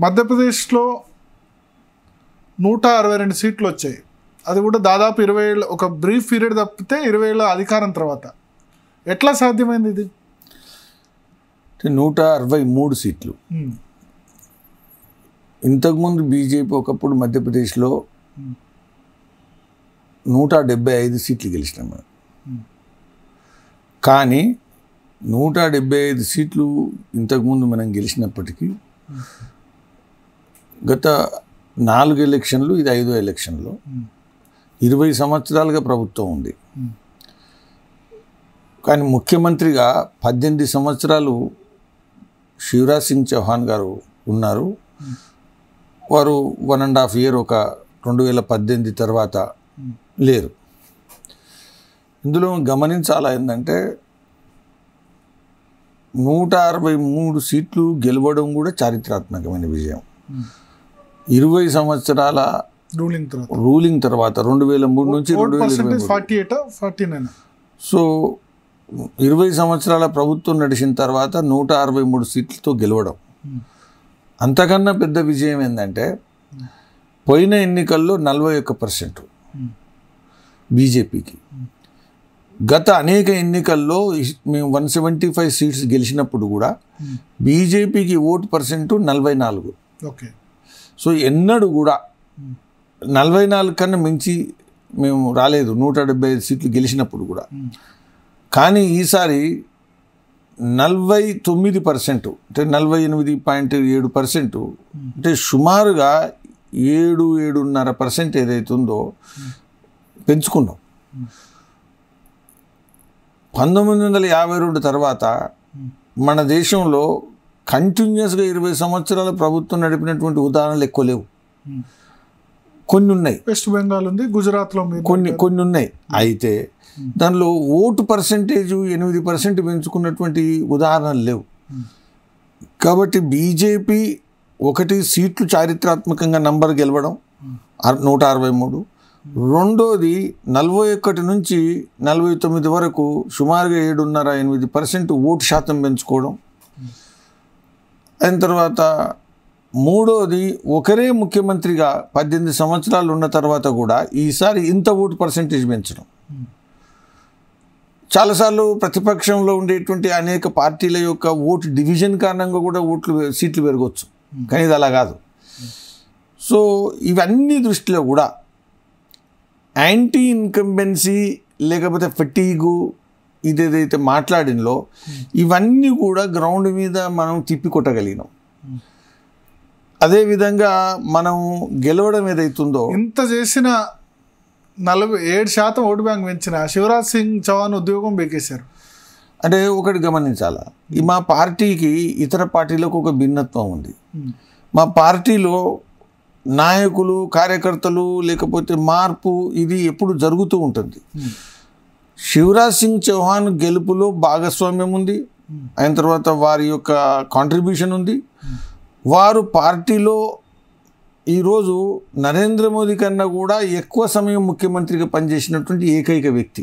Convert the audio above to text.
మధ్యప్రదేశ్లో 162 సీట్లు వచ్చాయి. అది కూడా దాదాపు 20 ఏళ్ళ ఒక బ్రీఫ్ పీరియడ్ తప్పితే 20 ఏళ్ళ అధికారం తర్వాత. ఎట్లా సాధ్యమైంది ఇది? 163 సీట్లు. ఇంతకుముందు బీజేపీ ఒకప్పుడు మధ్యప్రదేశ్లో 175 సీట్లు గెలిచినాం మనం. కానీ 175 సీట్లు ఇంతకుముందు మనం గెలిచినప్పటికీ గత 4 ఎలక్షన్లు, ఇది 5వ ఎలక్షన్లో 20 సంవత్సరాలుగా ప్రభుత్వం ఉంది. కానీ ముఖ్యమంత్రిగా 18 సంవత్సరాలు శివరాజ్ సింగ్ చౌహాన్ గారు ఉన్నారు. వారు 1.5 year ఒక 2018 తర్వాత లేరు. ఇందులో గమనించాలా ఏంటంటే 163 సీట్లు గెలవడం కూడా చారిత్రాత్మకమైన విజయం. 20 సంవత్సరాల రూలింగ్ తర్వాత 2003 నుంచి 2023 సో 20 సంవత్సరాల ప్రభుత్వం నడిచిన తర్వాత 163 సీట్లతో గెలవడం. అంతకన్నా పెద్ద విజయం ఏంటంటే పోయిన ఎన్నికల్లో 41% బీజేపీకి. గత అనేక ఎన్నికల్లో మేము 175 సీట్స్ గెలిచినప్పుడు కూడా బీజేపీకి ఓటు పర్సెంట్ 44. ఓకే. సో ఎన్నడూ కూడా 44 కన్నా మించి మేము రాలేదు 175 సీట్లు గెలిచినప్పుడు కూడా. కానీ ఈసారి 49%, అంటే 48.7%, అంటే సుమారుగా 7-7.5% ఏదైతుందో పెంచుకున్నాం. 1952 తర్వాత మన దేశంలో కంటిన్యూస్గా 20 సంవత్సరాల ప్రభుత్వం నడిపినటువంటి ఉదాహరణలు ఎక్కువ లేవు. కొన్ని ఉన్నాయి, వెస్ట్ బెంగాల్ ఉంది, గుజరాత్లో కొన్ని ఉన్నాయి. అయితే దానిలో ఓటు పర్సెంటేజ్ 8% పెంచుకున్నటువంటి ఉదాహరణలు లేవు. కాబట్టి బీజేపీ ఒకటి సీట్లు చారిత్రాత్మకంగా నంబర్ గెలవడం 163, రెండోది 41 నుంచి 49 వరకు సుమారుగా 7.5-8% ఓటు శాతం పెంచుకోవడం. అయిన తర్వాత మూడోది ఒకరే ముఖ్యమంత్రిగా 18 సంవత్సరాలు ఉన్న తర్వాత కూడా ఈసారి ఇంత ఓటు పర్సెంటేజ్ పెంచడం. చాలాసార్లు ప్రతిపక్షంలో ఉండేటువంటి అనేక పార్టీల యొక్క ఓటు డివిజన్ కారణంగా కూడా సీట్లు పెరగవచ్చు, కానీ ఇది అలా కాదు. సో ఇవన్నీ దృష్టిలో కూడా యాంటీ ఇన్కంబెన్సీ లేకపోతే ఫెటీగు ఇదేదైతే మాట్లాడినలో ఇవన్నీ కూడా గ్రౌండ్ మీద మనం తిప్పికొట్టగలిగినాం. అదేవిధంగా మనం గెలవడం ఏదైతుందో ఇంత చేసిన 47% ఓటు బ్యాంక్ పెంచిన శివరాజ్ సింగ్ చౌహాన్ ఉద్యోగం బేకేశారు. అంటే ఒకటి గమనించాలా, మా పార్టీకి ఇతర పార్టీలకు ఒక భిన్నత్వం ఉంది. మా పార్టీలో నాయకులు, కార్యకర్తలు లేకపోతే మార్పు ఇది ఎప్పుడు జరుగుతూ ఉంటుంది. శివరాజ్ సింగ్ చౌహాన్ గెలుపులో భాగస్వామ్యం ఉంది, అయిన తర్వాత వారి యొక్క కాంట్రిబ్యూషన్ ఉంది. వారు పార్టీలో ఈరోజు నరేంద్ర మోదీ కన్నా కూడా ఎక్కువ సమయం ముఖ్యమంత్రిగా పనిచేసినటువంటి ఏకైక వ్యక్తి.